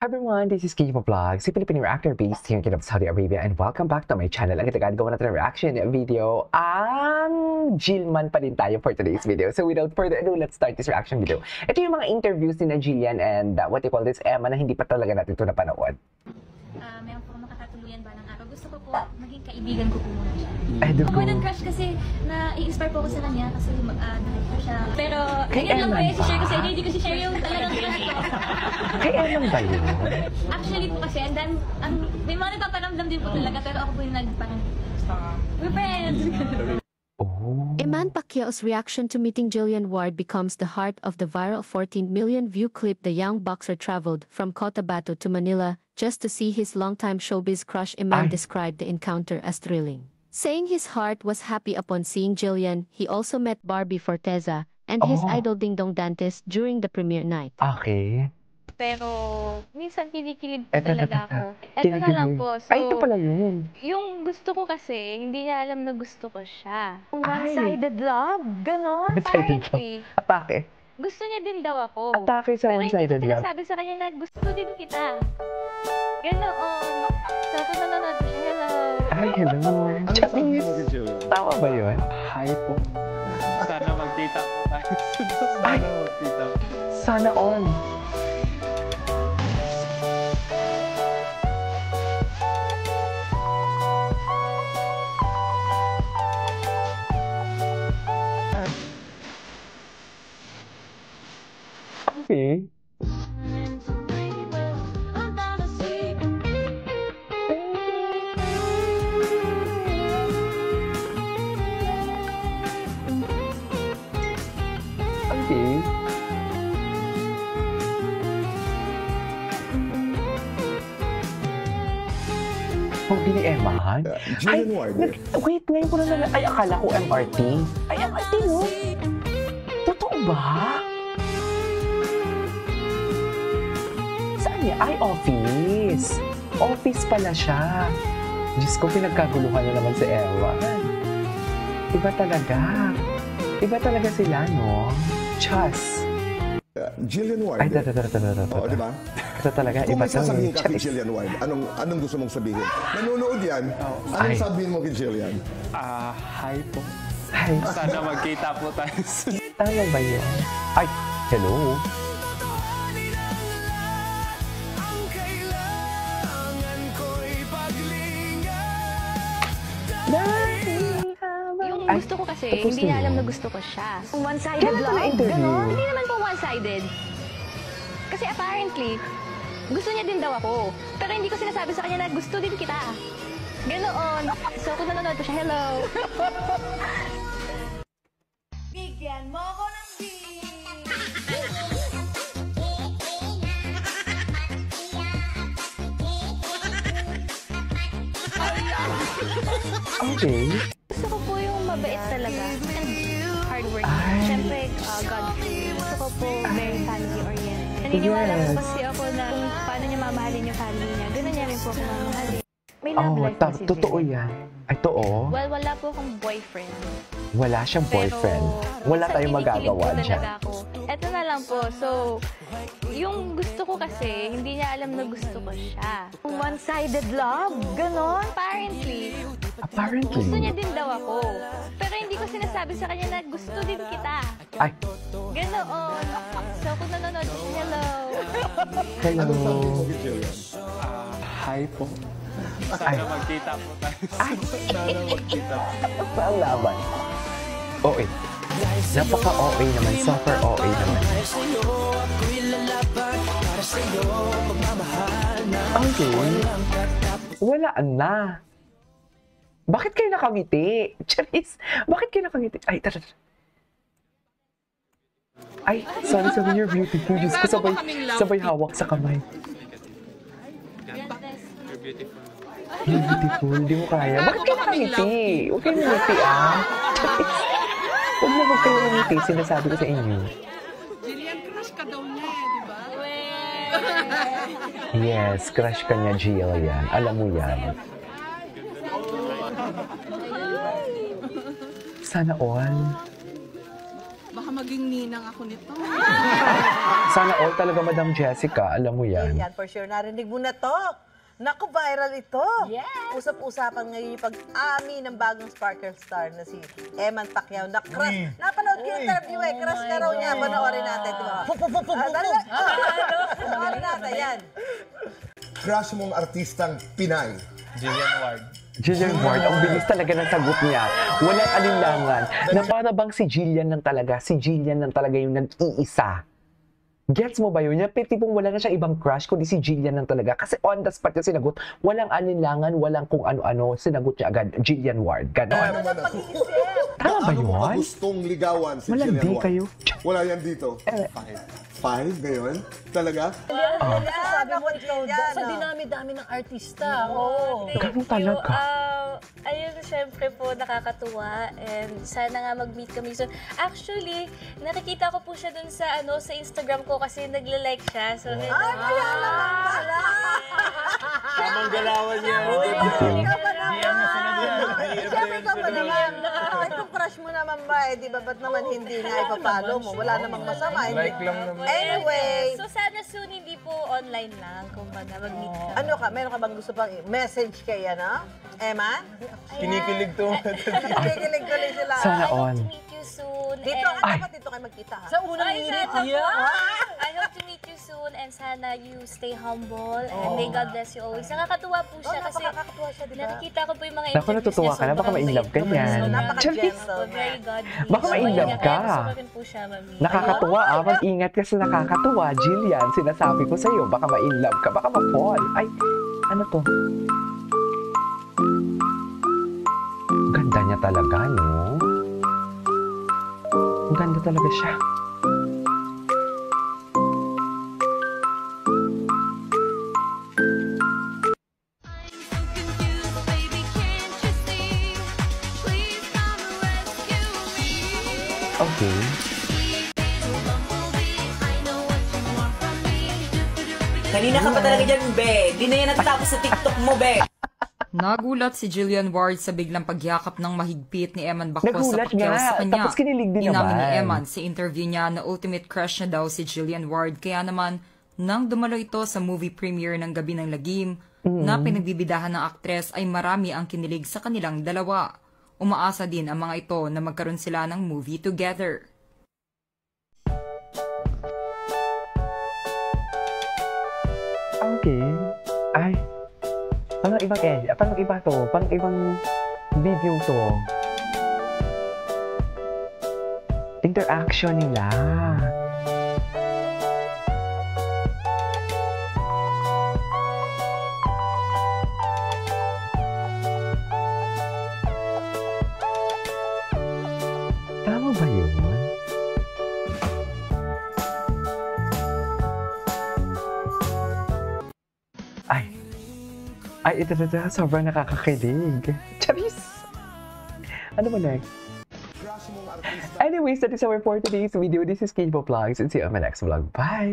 Hi everyone, this is Kiva Vlog, si Filipino reactor based here in Kingdom of Saudi Arabia, and welcome back to my channel. Ang gagawa natin ng reaction video ang Jilman pa din tayo for today's video. So without further ado, let's start this reaction video. Ito yung mga interviews ni Jillian and what you call this, Emma, na hindi pa talaga natin ito napanood. Meron po makakatuluyan ba ng araw. Gusto ko po maging kaibigan ko po muna siya. Ay, dugo. More than crush kasi na-i-inspire po ako sa kanya kasi director siya. Pero Kay ganyan lang po Emma yung share ko ba? sa inyo. Hindi ko share yung talagang crush ko. Kay Emma ba yun? Actually po kasi, and then, may mga nagpaparamdam din po talaga pero ako po yung nagparang, we're friends. Oh. Eman Pacquiao's reaction to meeting Jillian Ward becomes the heart of the viral 14 million view clip. The young boxer traveled from Cotabato to Manila just to see his longtime showbiz crush. Eman described the encounter as thrilling, saying his heart was happy upon seeing Jillian. He also met Barbie Forteza and his idol Ding Dong Dantes during the premiere night. Okay. Pero minsan kinikilig Eto talaga ako. Eto na lang po. So, Ay, ito pala yun. yung gusto ko kasi, hindi niya alam na gusto ko siya. Ay. One-sided love, ganon. One-sided Apparently, Atake. gusto niya din daw ako. Atake sa Pero hindi one-sided ko love. sinasabi sa kanya na gusto din kita. Ganoon. So, kung nanonood ko siya, hello. Ay, hello. Chinese. Tama ba yun? Hi po. Sana magkita po tayo. Ay! Sana magkita po. Sana all. Okay. Okay. Pogi ni Emma? Jillian Ward. Wait, ngayon ko na ay, akala ko MRT. Ay, MRT, no? Totoo ba? Saan niya? Ay, office. Office pala siya. Diyos ko, pinagkaguluhan na naman si Ewan. Iba talaga. Iba talaga sila, no? Chas. Jillian Ward. Ay, ito. Oo, di ba? Ito talaga, Kung iba may sasabihin ka kay Chas. Jillian Ward, anong gusto mong sabihin? Nanonood yan, anong Ay. sabihin mo kay Jillian? Hi po. Ay, Sana magkita po tayo. tama ba yun? Ay, hello. Yung Ay, gusto ko kasi, tapos hindi niya na alam yun. na gusto ko siya. One-sided Kailan ito love, na-interview? ganon. Hindi naman po one-sided. Kasi apparently, gusto niya din daw ako. Pero hindi ko sinasabi sa kanya na gusto din kita. Ganoon. So, kung nanonood ko siya, hello. Bigyan mo ko ng Okay. Gusto ko po yung mabait talaga and hardworking. Ay. Siyempre, God-fearing. Gusto ko po very family-oriented. Naniniwala po kasi ako na kung paano niya mamahalin yung family niya, gano'n niya rin po ako mamahalin. May love Oh, life po si totoo Jillian. yan. Ay, totoo. Well, wala po akong boyfriend. Wala siyang boyfriend. Wala minsan tayong kinikilig magagawa po dyan. talaga ako. Eto na lang po. So, yung gusto ko kasi, hindi niya alam na gusto ko siya. One-sided love, ganon. Apparently, gusto niya Apparently. din daw ako. Pero hindi ko sinasabi sa kanya na gusto din kita. Ay, Ganoon. So, kung nanonood ko siya, hello. hello. Anong sabihin mo kay Jillian? Hi po. Sana magkita po tayo. Sana magkita po. Saan laban? OA. Napaka-OA naman. Super OA naman. Okay. Wala na. Bakit kayo nakangiti? Charis, bakit kayo nakangiti? Ay, tara. Ay, sorry, you're beautiful. Diyos ko, sabay hawak sa kamay. You're beautiful. You're beautiful, hindi mo kaya. Bakit kayo nakangiti? Huwag kayo nangiti, ah. Huwag kayo nangiti, sinasabi ko sa inyo. Jillian, crush ka daw niya eh, di ba? Yes, crush ka niya, Jillian. Alam mo yan. Sana all. Baka baka maging ninang ako nito. Sana all talaga, Madam Jessica. Alam mo yan. Yan, for sure. Narinig mo na to. Naku, viral ito. Yes. Usap-usapan ngayon yung pag-ami ng bagong sparkle star na si Eman Pacquiao. Napanood ko yung interview eh. Crush ka raw niya. Panoorin natin, di ba? Panoorin natin, yan. Crush mong artistang Pinay. Jillian Ward. Jillian Ward, ang bilis talaga ng sagot niya. Walang alinlangan. Na para bang si Jillian lang talaga, yung nag-iisa. Gets mo ba yun? Yung tipong wala na siya ibang crush, kundi si Jillian lang talaga. Kasi on the spot yung sinagot, walang alinlangan, walang kung ano-ano, sinagot niya agad, Jillian Ward. Ganon. Tama ba Ano mo ka yun? gustong ligawan si Malandi Jillian Ward? kayo. Wala yan dito. 5 ngayon? Talaga? Sabi mo, ikaw Sa dinami-dami ng artista. Oo. Ganun talaga. Ayun, syempre po, nakakatuwa. And sana nga mag-meet kami soon. Actually, nakikita ko po siya dun sa, sa Instagram ko kasi nagla-like siya. So, Kaya naman pala. Tamang galawan niya. Siyempre ka pa naman. Kahit kung crush mo naman ba, di ba, ba't naman hindi nga ipapalo mo? Wala namang masama. Like lang naman. Anyway. So, sana soon, hindi po online lang. Kung baga, mag-meet ka. Ano ka, meron ka bang gusto pang message kay, Eman? Kinikilig to. Nakikilig ko rin sila. Sana I hope on. to meet you soon. Dito, and- dapat dito kayo magkita, ha? Sa unang Ay, hirit, sana yeah. po. I hope to meet you soon and sana you stay humble and may God bless you always. Nakakatuwa po siya kasi Napakakatuwa siya, di ba? nakikita ko po yung mga Naku, interviews natutuwa niya, ka na. Baka sobrang ma-inlove ka bait niyan. naman. Napaka-gentle. Very godly. Baka ma-inlove ka. Gusto ko rin po siya, mami. Nakakatuwa mag-ingat kasi nakakatuwa, Jillian. Sinasabi ko sa'yo, baka ma-inlove ka, baka ma-fall. Ay, ano to? Ganda niya talaga, no? Ang ganda talaga siya. Okay. Kanina ka pa talaga dyan, be. Di na yan natatapos sa TikTok mo, be. Nagulat si Jillian Ward sa biglang pagyakap ng mahigpit ni Eman Bacos sa Nagulat Pacquiao nga. sa kanya. Tapos kinilig din Inamin ni naman. Eman sa interview niya na ultimate crush na daw si Jillian Ward. Kaya naman, nang dumalo ito sa movie premiere ng Gabi ng Lagim, na pinagbibidahan ng aktres ay marami ang kinilig sa kanilang dalawa. Umaasa din ang mga ito na magkaroon sila ng movie together. Okay. Ay. Parang ibang parang iba to. Parang ibang video to. Interaction nila. Tama ba yun? Ay, ito, sobrang nakakakilig. Charis! Ano ba next? Anyways, that is our for today's video. This is Kate Vlogs and see you on my next vlog. Bye!